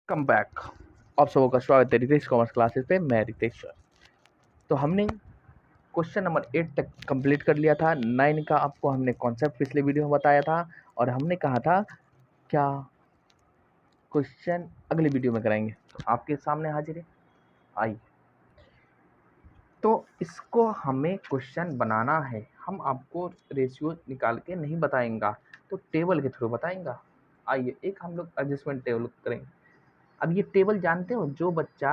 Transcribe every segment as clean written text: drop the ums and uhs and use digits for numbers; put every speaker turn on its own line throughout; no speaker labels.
Come back. आप सबों का स्वागत है रितेश कॉमर्स क्लासेस पे। मैं रितेश सर। तो हमने क्वेश्चन नंबर 8 तक कंप्लीट कर लिया था। 9 का आपको हमने कॉन्सेप्ट पिछले वीडियो में बताया था और हमने कहा था क्या क्वेश्चन अगले वीडियो में कराएंगे। तो आपके सामने हाजिर है, आइए। तो इसको हमें क्वेश्चन बनाना है। हम आपको रेशियो निकाल के नहीं बताएंगे, तो टेबल के थ्रू बताएंगा। आइए एक हम लोग एडजस्टमेंट टेबल करेंगे। अब ये टेबल जानते हो, जो बच्चा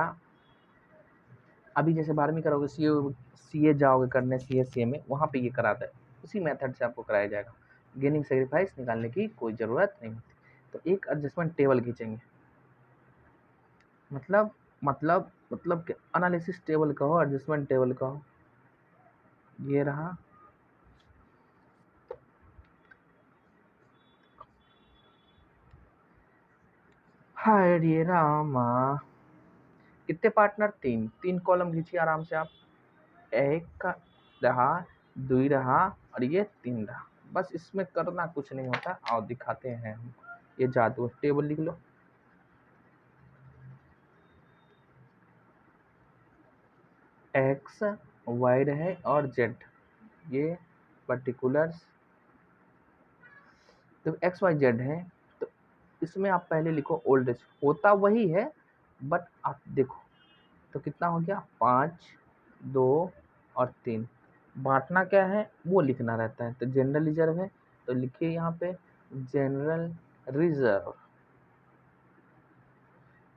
अभी जैसे 12वीं करोगे, सीए जाओगे करने, सीए में वहाँ पे ये कराता है, उसी मेथड से आपको कराया जाएगा। गेनिंग सेक्रीफाइस निकालने की कोई ज़रूरत नहीं होती। तो एक एडजस्टमेंट टेबल खींचेंगे, मतलब कि एनालिसिस टेबल कहो, एडजस्टमेंट टेबल कहो। ये रहा, हरे रामा। कितने पार्टनर? तीन कॉलम खींचिए आराम से आप। एक का रहा, दो रहा और ये 3 रहा। बस इसमें करना कुछ नहीं होता। आओ दिखाते हैं हम। ये जादू। टेबल लिख लो। एक्स वाई है और जेड, ये पर्टिकुलर्स। तो एक्स वाई जेड है, तो इसमें आप पहले लिखो ओल्ड एज। होता वही है बट आप देखो तो कितना हो गया, 5, 2 और 3। बांटना क्या है वो लिखना रहता है। तो जनरल रिजर्व है, तो लिखिए यहाँ पे जनरल रिजर्व।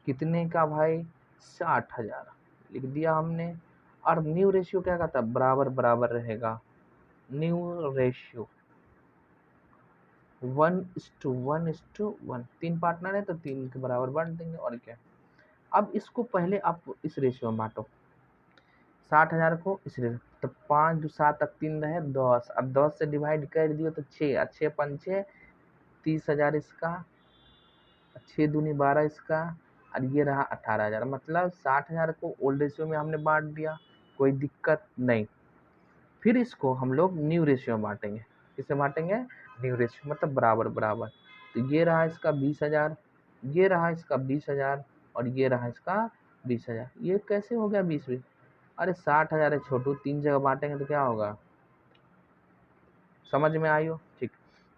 कितने का भाई? 60,000 लिख दिया हमने। और न्यू रेशियो क्या कहता है? बराबर बराबर रहेगा। New ratio 1:1:1। 3 पार्टनर है तो 3 के बराबर बांट देंगे, और क्या। अब इसको पहले आप इस रेशियो में बांटो। 60,000 को इस रेशियो, तो 5 2 7 तक 3 रहे 10। अब 10 से डिवाइड कर दियो तो 6, 6 5 6, 30,000 इसका, 6 दूनी 12 इसका, और ये रहा 18,000। मतलब 60,000 को ओल्ड रेशियो में हमने बांट दिया, कोई दिक्कत नहीं। फिर इसको हम लोग न्यू रेशियो में बांटेंगे। किससे बांटेंगे? न्यू रेशियो, मतलब बराबर बराबर। तो ये रहा इसका 20,000, ये रहा इसका 20,000 और ये रहा इसका 20,000। ये कैसे हो गया 20-20? अरे 60,000 है छोटू, 3 जगह बांटेंगे तो क्या होगा? समझ में आई हो? ठीक।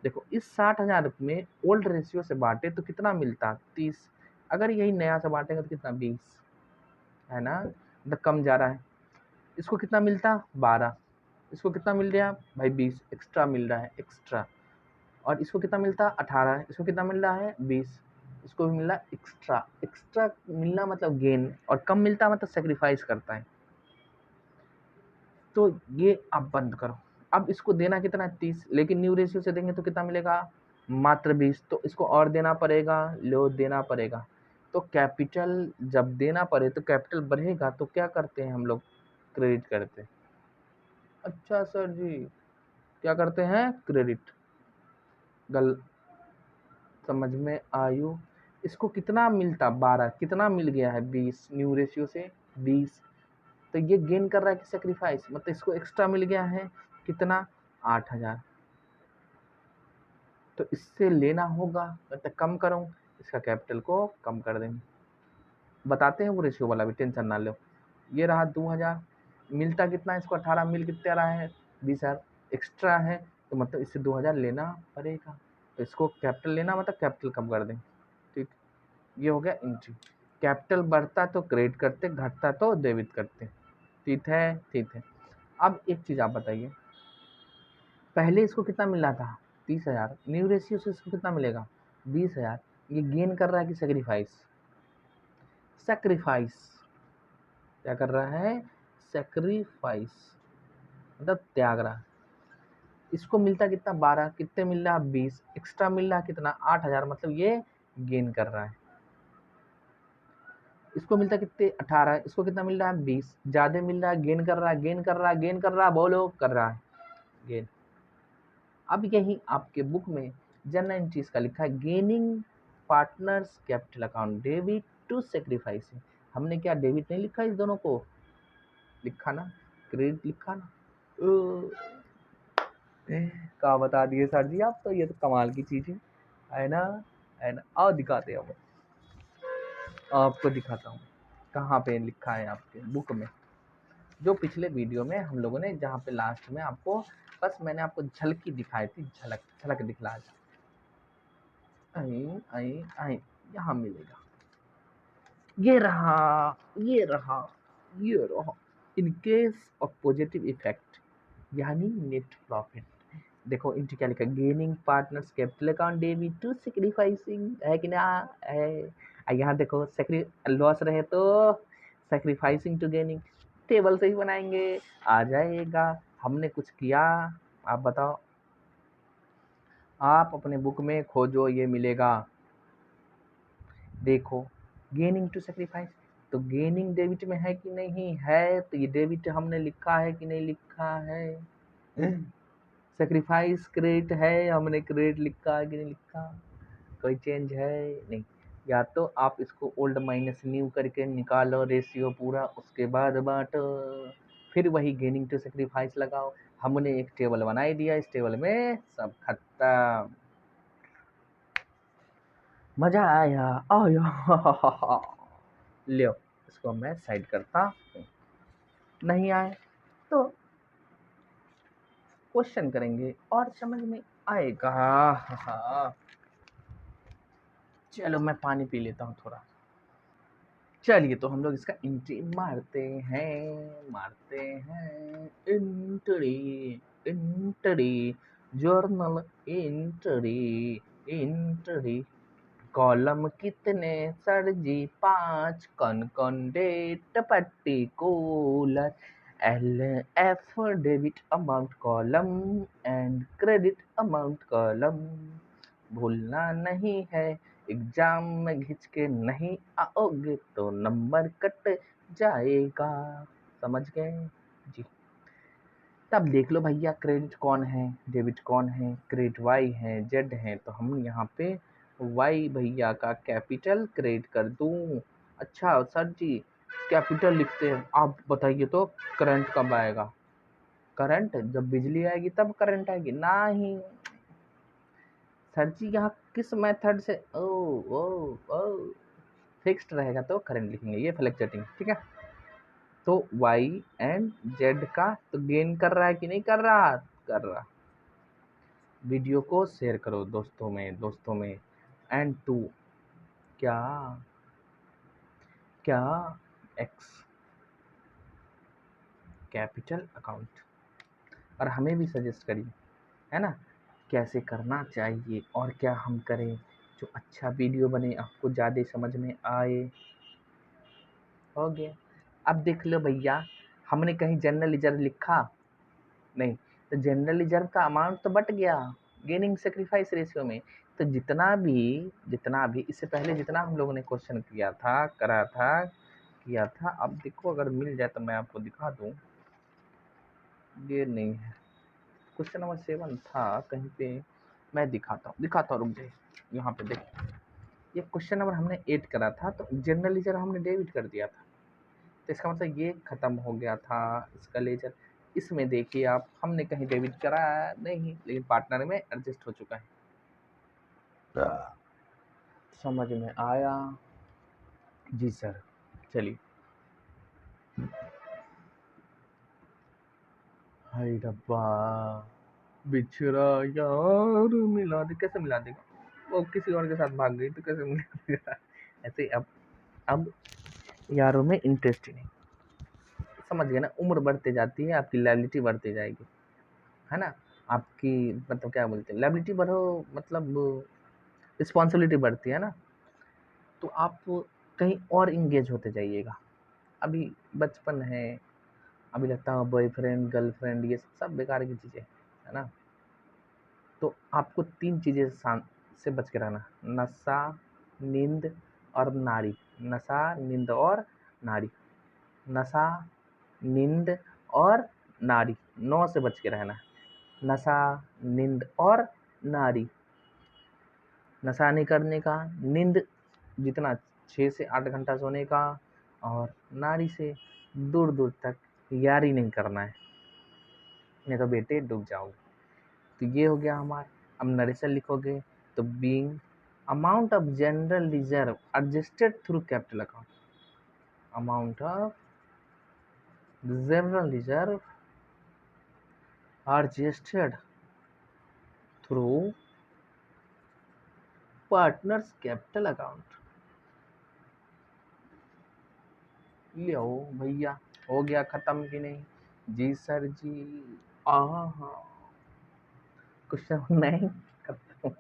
देखो इस 60,000 में ओल्ड रेशियो से बांटे तो कितना मिलता? 30। अगर यही नया से बांटेंगे तो कितना? 20, है ना। मतलब कम जा रहा है। इसको कितना मिलता? 12। इसको कितना मिल रहा है भाई? 20 एक्स्ट्रा मिल रहा है, एक्स्ट्रा। और इसको कितना मिलता? 18। इसको कितना मिल रहा है? 20। इसको भी मिल रहा है एक्स्ट्रा। एक्स्ट्रा मिलना मतलब गेन, और कम मिलता मतलब सेक्रीफाइस करता है। तो ये आप बंद करो। अब इसको देना कितना है? 30। लेकिन न्यू रेशियो से देंगे तो कितना मिलेगा? मात्र 20। तो इसको और देना पड़ेगा, लो देना पड़ेगा। तो कैपिटल जब देना पड़े तो कैपिटल बढ़ेगा, तो क्या करते हैं हम लोग? क्रेडिट करते हैं। अच्छा सर जी, क्या करते हैं? क्रेडिट। गल समझ में आयु। इसको कितना मिलता? 12। कितना मिल गया है? 20। न्यू रेशियो से 20। तो ये गेन कर रहा है कि सेक्रीफाइस? मतलब इसको एक्स्ट्रा मिल गया है कितना? 8,000। तो इससे लेना होगा, मतलब कम करूं, इसका कैपिटल को कम कर देंगे। बताते हैं वो रेशियो वाला भी, टेंशन ना लो। ये रहा 2,000। मिलता कितना इसको? 18। मिल कितना रहा है? 20,000 एक्स्ट्रा है, तो मतलब इससे 2,000 लेना पड़ेगा। तो इसको कैपिटल लेना मतलब कैपिटल कम कर देंगे। ठीक, ये हो गया एंट्री। कैपिटल बढ़ता तो क्रेडिट करते, घटता तो डेबिट करते। ठीक है, ठीक है। अब एक चीज़ आप बताइए, पहले इसको कितना मिल रहा था? 30,000। न्यू रेशियो से इसको कितना मिलेगा? 20,000। ये गेन कर रहा है कि सेक्रीफाइस? सेक्रीफाइस। क्या कर रहा है? सेक्रीफाइस, मतलब त्याग रहा है। इसको मिलता कितना? 12। कितने मिल रहा है? 20। एक्स्ट्रा मिल रहा है कितना? 8,000। मतलब ये गेन कर रहा है। इसको मिलता कितने? 18। इसको कितना मिल रहा है? 20। ज्यादा मिल रहा है, गेन कर रहा है, गेन कर रहा है, गेन कर रहा है, बोलो कर रहा है गेन। अब यही आपके बुक में जनरल एंट्रीज का लिखा है, gaining partners capital account debit to sacrifice. हमने क्या डेबिट नहीं लिखा? इस दोनों को लिखा ना, क्रेडिट लिखा ना। क्या बता दिए सर जी आप, तो ये तो कमाल की चीज है ना, है ना। आओ दिखाते हैं हम। आपको दिखाता हूँ कहाँ पे लिखा है आपके बुक में, जो पिछले वीडियो में हम लोगों ने जहाँ पे लास्ट में आपको बस मैंने आपको झलकी दिखाई थी, झलक झलक दिखला आई आई आई, यहाँ मिलेगा। ये रहा, ये रहा, ये रहा। In case of positive effect यानी नेट प्रॉफिट, देखो इनटू क्या लिखा, gaining partners capital account debit to sacrificing, है कि ना है। यहाँ देखो लॉस रहे तो सेक्रीफाइसिंग टू गेनिंग, टेबल से ही बनाएंगे, आ जाएगा। हमने कुछ किया, आप बताओ, आप अपने बुक में खोजो, ये मिलेगा। देखो गेनिंग टू सेक्रीफाइस, तो गेनिंग डेबिट में है कि नहीं है, तो ये डेबिट हमने लिखा है कि नहीं लिखा है। सेक्रीफाइस क्रेडिट है, हमने क्रेडिट लिखा है कि नहीं लिखा, कोई चेंज है नहीं। या तो आप इसको ओल्ड माइनस न्यू करके निकालो रेशियो पूरा, उसके बाद बांटो, फिर वही गेनिंग टू सेक्रीफाइस लगाओ। हमने एक टेबल बनाई दिया, इस टेबल में सब खत्म। मजा आया आया। लो इसको मैं साइड करता हूँ। नहीं आए तो क्वेश्चन करेंगे और समझ में आएगा। चलो मैं पानी पी लेता हूँ थोड़ा। चलिए तो हम लोग इसका एंट्री मारते हैं entry, entry, journal entry, entry. Column कितने सर जी, 5, कौन कौन date particular, L F debit amount column and credit amount column. भूलना नहीं है, एग्जाम में घिंच के नहीं आओगे तो नंबर कट जाएगा, समझ गए जी। तब देख लो भैया, क्रेडिट कौन है, डेबिट कौन है, क्रेडिट वाई है, जेड है, तो हम यहाँ पे वाई भैया का कैपिटल क्रेडिट कर दूं। अच्छा सर जी कैपिटल लिखते हैं, आप बताइए तो करंट कब आएगा, करंट जब बिजली आएगी तब करंट आएगी, नहीं सर जी यहाँ किस मेथड से, ओ ओ ओ फिक्स्ड रहेगा तो करंट लिखेंगे, ये फ्लक्चुएटिंग, ठीक है। तो y एंड z का तो गेन कर रहा है कि नहीं कर रहा, कर रहा। वीडियो को शेयर करो दोस्तों में। एंड टू क्या क्या x कैपिटल अकाउंट, और हमें भी सजेस्ट करिए, है ना, कैसे करना चाहिए और क्या हम करें जो अच्छा वीडियो बने, आपको ज़्यादा समझ में आए। हो गया। अब देख लो भैया, हमने कहीं जनरल रिजर्व लिखा नहीं, तो जनरल रिजर्व का अमाउंट तो बट गया गेनिंग सेक्रीफाइस रेशियो में। तो जितना भी इससे पहले जितना हम लोगों ने क्वेश्चन किया था, किया था, अब देखो अगर मिल जाए तो मैं आपको दिखा दूं। ये नहीं है, क्वेश्चन नंबर 7 था कहीं पे, मैं दिखाता हूँ, रुक जाइए। यहाँ पे देखो, ये क्वेश्चन नंबर हमने 8 करा था, तो जनरल लेजर हमने डेबिट कर दिया था, तो इसका मतलब ये खत्म हो गया था इसका लेजर। इसमें देखिए आप, हमने कहीं डेबिट कराया नहीं, लेकिन पार्टनर में एडजस्ट हो चुका है। समझ में आया जी सर। चलिए, हाय डब्बा बिछड़ा यार मिला दे, कैसे मिला देगा, वो किसी और के साथ भाग गई तो कैसे मिला देगा। ऐसे अब यारों में इंटरेस्ट ही नहीं, समझ गए ना, उम्र बढ़ते जाती है, आपकी लायबिलिटी बढ़ती जाएगी, है ना। आपकी मतलब क्या बोलते हैं, लायबिलिटी बढ़ो मतलब रिस्पॉन्सिबिलिटी बढ़ती है ना, तो आप कहीं और इंगेज होते जाइएगा। अभी बचपन है, अभी लगता है बॉयफ्रेंड गर्लफ्रेंड ये सब बेकार की चीज़ें, है ना। तो आपको 3 चीज़ें से बच के रहना, नशा, नींद और नारी। नशा, नींद और नारी, नशा, नींद और नारी, 9 से बच के रहना। नशा, नींद और नारी। नशा नहीं करने का, नींद जितना 6 से 8 घंटा सोने का, और नारी से दूर दूर तक यारी नहीं करना है, नहीं तो बेटे डूब जाओगे। तो ये हो गया हमारा। अब नरेशन लिखोगे तो being amount of general reserve adjusted through capital account, amount of general reserve adjusted through partners capital account. लो भैया, हो गया खत्म कि नहीं? जी सर जी। हाँ, क्वेश्चन नहीं खत्म।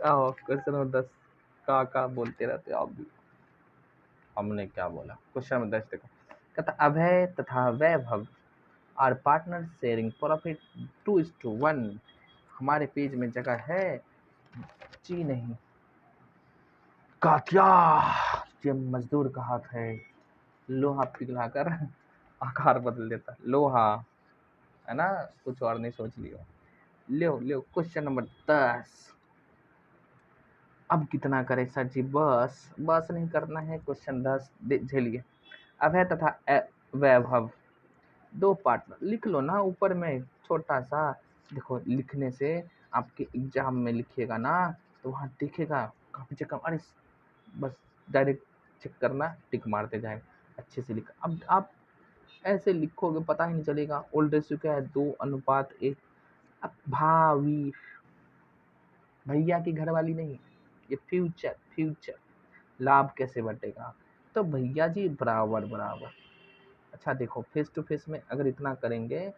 क्वेश्चन नंबर 10 का बोलते रहते हो आप भी। हमने क्या बोला? क्वेश्चन नंबर 10 देखो, कहता अभय तथा वैभव आर पार्टनर शेयरिंग प्रॉफिट 2:1। हमारे पेज में जगह है जी नहीं। कातिया, ये मजदूर का हाथ है, लोहा पिघलाकर आकार बदल देता। लोहा है ना, कुछ और नहीं सोच लियो। ले क्वेश्चन नंबर 10। अब कितना करे सर जी? बस नहीं करना है। क्वेश्चन 10 झेलिए। अभय तथा वैभव दो पार्टनर, लिख लो ना ऊपर में छोटा सा। देखो लिखने से आपके एग्जाम में लिखिएगा ना तो वहाँ दिखेगा काफी जगह। अरे बस डायरेक्ट चेक करना, टिक मारते जाए, अच्छे से लिखा। अब आप ऐसे लिखोगे पता ही नहीं चलेगा। ओल्ड रेशियो क्या है? 2:1। अब भावी, भैया की घरवाली नहीं, ये फ्यूचर लाभ कैसे बटेगा? तो भैया जी बराबर बराबर। अच्छा देखो, फेस टू फेस में अगर इतना करेंगे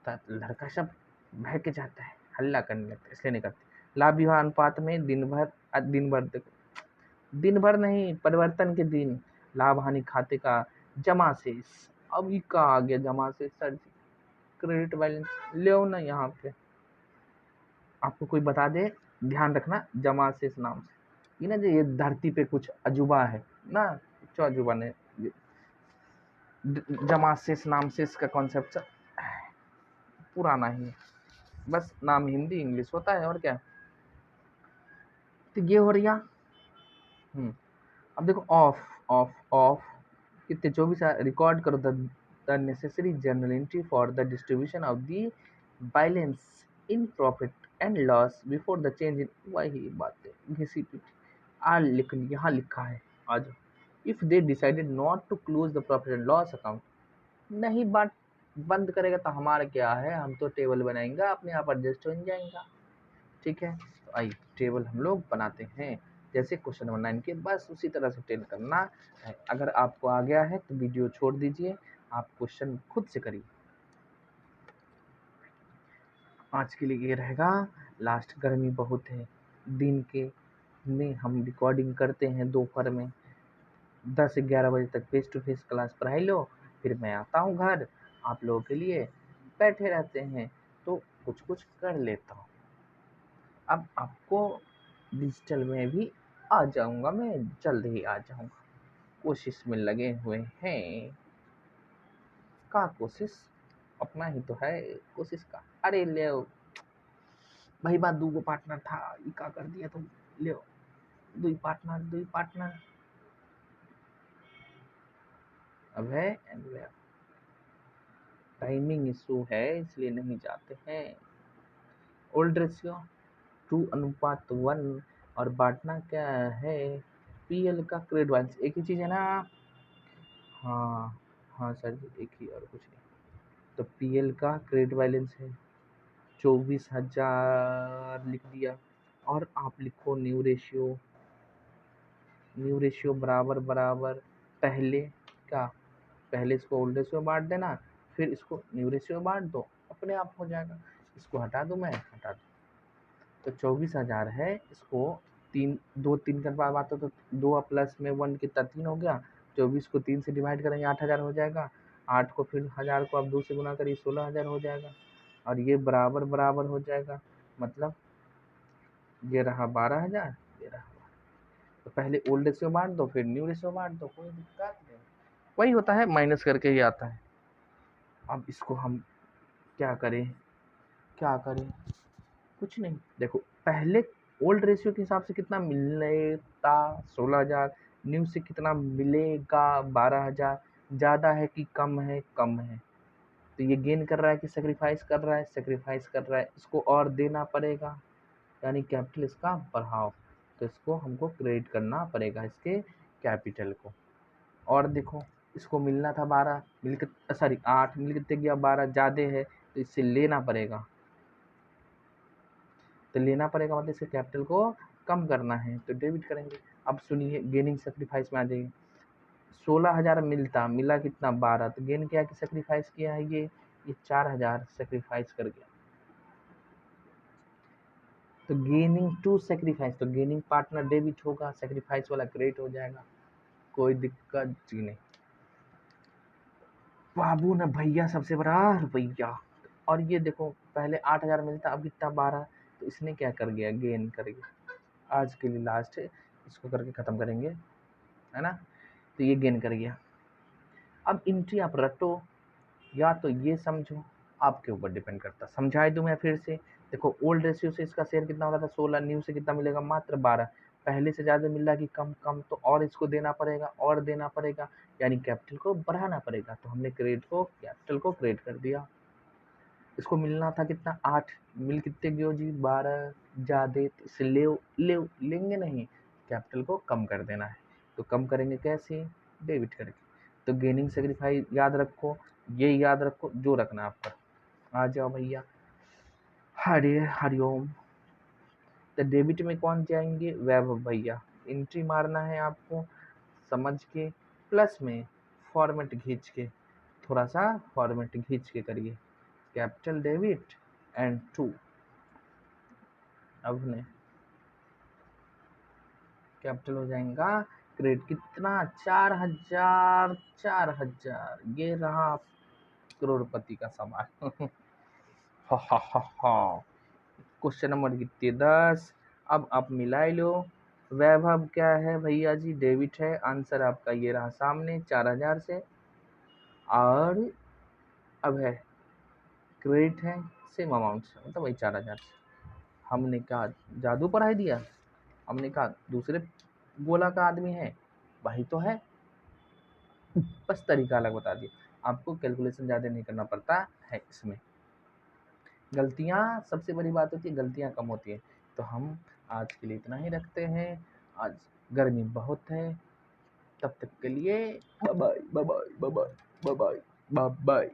तो लड़का सब बहक जाता है, हल्ला करने लगता है, इसलिए नहीं करते। लाभ विवाह अनुपात में दिन भर देखो, दिन भर नहीं, परिवर्तन के दिन लाभ हानि खाते का जमा शेष। अभी का आ गया जमा शेष सर जी? क्रेडिट बैलेंस ले ना यहाँ पे, आपको कोई बता दे, ध्यान रखना जमा शेष नाम से। ये ना जो ये धरती पे कुछ अजूबा है ना, कुछ अजूबा ने जमा शेष नाम से इसका कॉन्सेप्ट पुराना ही है, बस नाम हिंदी इंग्लिश होता है और क्या। तो ये हो रहा। अब देखो ऑफ कितने 24 रिकॉर्ड करो the necessary journal entry for the distribution of the balance in profit and loss before the change in. वही बात है, घिसी पीटी यहाँ लिखा है। आज if they decided not to close the profit and loss account, नहीं बात बंद करेगा तो हमारा क्या है, हम तो टेबल बनाएंगे, अपने आप एडजस्ट हो जाएगा। ठीक है, तो आइए टेबल हम लोग बनाते हैं जैसे क्वेश्चन नंबर 9 के, बस उसी तरह से टेल करना है। अगर आपको आ गया है तो वीडियो छोड़ दीजिए, आप क्वेश्चन खुद से करिए। आज के लिए ये रहेगा लास्ट। गर्मी बहुत है, दिन के में हम रिकॉर्डिंग करते हैं, दोपहर में 10 से 11 बजे तक फेस टू फेस क्लास पढ़ाई लो, फिर मैं आता हूँ घर, आप लोगों के लिए बैठे रहते हैं तो कुछ कुछ कर लेता हूँ। अब आपको डिजिटल में भी आ जाऊंगा, मैं जल्द ही आ जाऊंगा, कोशिश में लगे हुए हैं। का कोशिश अपना ही तो है, कोशिश का। अरे ले भाई बात, दूगो पार्टनर था, ये का कर दिया तुम? ले दुई पार्टनर अब है एंड टाइमिंग इशू है इसलिए नहीं जाते हैं। ओल्ड रेशियो 2:1 और बांटना क्या है? पीएल का क्रेडिट बैलेंस एक ही चीज है ना? हाँ हाँ सर जी, एक ही और कुछ नहीं। तो पीएल का क्रेडिट बैलेंस है 24,000 लिख दिया। और आप लिखो न्यू रेशियो बराबर बराबर पहले क्या, पहले इसको ओल्ड रेशियो बांट देना, फिर इसको न्यू रेशियो बांट दो, अपने आप हो जाएगा। इसको हटा दूं, मैं हटा दूं, तो 24,000 है। इसको 3 कर बात हो तो 2 प्लस में 1 कितना 3 हो गया। 24 को 3 से डिवाइड करेंगे 8,000 हो जाएगा। 8 को फिर 1000 को आप 2 से गुना करिए 16,000 हो जाएगा। और ये बराबर बराबर हो जाएगा, मतलब ये रहा 12,000, ये रहा 12,000। तो पहले ओल्ड रेशियो बांट दो, फिर न्यू रेशियो बांट दो, कोई दिक्कत नहीं। वही होता है, माइनस करके ही आता है। अब इसको हम क्या करें? कुछ नहीं, देखो पहले ओल्ड रेशियो के हिसाब से कितना मिलता 16,000, न्यू से कितना मिलेगा 12,000। ज़्यादा है कि कम है? कम है। तो ये गेन कर रहा है कि सेक्रीफाइस कर रहा है? सेक्रीफाइस कर रहा है, इसको और देना पड़ेगा, यानी कैपिटल इसका बढ़ाओ। तो इसको हमको क्रेडिट करना पड़ेगा, इसके कैपिटल को। और देखो इसको मिलना था 12, मिल के सॉरी 8, मिल कितने गया 12, ज़्यादा है तो इससे लेना पड़ेगा। तो लेना पड़ेगा मतलब इसके कैपिटल को कम करना है, तो डेबिट करेंगे। अब सुनिए गेनिंग सेक्रीफाइस में आ जाइए। 16,000 मिला कितना 12, तो गेन क्या कि सेक्रीफाइस किया है ये 4,000 सेक्रीफाइस कर गया। तो गेनिंग टू सेक्रीफाइस, तो गेनिंग पार्टनर डेबिट होगा, सेक्रीफाइस वाला क्रेडिट हो जाएगा, कोई दिक्कत जी नहीं। बाबू ने भैया सबसे बड़ा रुपैया। और ये देखो पहले 8,000 मिलता, अब कितना 12, तो इसने क्या कर गया, गेन कर गया। आज के लिए लास्ट है, इसको करके खत्म करेंगे, है ना। तो ये गेन कर गया। अब एंट्री आप रटो या तो ये समझो, आपके ऊपर डिपेंड करता। समझाए दूं मैं फिर से। देखो ओल्ड रेशियो से इसका शेयर कितना हो रहा था 16, न्यू से कितना मिलेगा मात्र 12। पहले से ज़्यादा मिल रहा है कि कम कम, तो और इसको देना पड़ेगा और देना पड़ेगा, यानी कैपिटल को बढ़ाना पड़ेगा। तो हमने क्रेडिट को कैपिटल को क्रेडिट कर दिया। इसको मिलना था कितना 8, मिल कितने गयो जी 12, ज़्यादा तो इसे लेंगे नहीं, कैपिटल को कम कर देना है। तो कम करेंगे कैसे, डेबिट करके। तो गेनिंग सेक्रीफाइस याद रखो, ये याद रखो, जो रखना आपका। आ जाओ भैया, हरिओम। तो डेबिट में कौन जाएंगे, वैभव भैया। एंट्री मारना है आपको समझ के, प्लस में फॉर्मेट खींच के, थोड़ा सा फॉर्मेट खींच के करिए। कैपिटल डेबिट एंड 2, अब ने कैपिटल हो जाएगा क्रेडिट कितना 4,000, 4,000, ये रहा करोड़पति का सवाल। हा। क्वेश्चन नंबर कितने 10। अब आप मिला लो, वैभव क्या है भैया जी, डेबिट है। आंसर आपका ये रहा सामने 4,000 से, और अब है क्रेडिट है सेम अमाउंट से, मतलब वही 4,000 से। हमने कहा जादू पढ़ाई दिया, हमने कहा दूसरे गोला का आदमी है, वही तो है, बस तरीका अलग बता दिया। आपको कैलकुलेशन ज़्यादा नहीं करना पड़ता है इसमें। गलतियाँ सबसे बड़ी बात होती है, गलतियाँ कम होती है। तो हम आज के लिए इतना ही रखते हैं। आज गर्मी बहुत है, तब तक के लिए bye bye bye bye bye bye bye bye bye.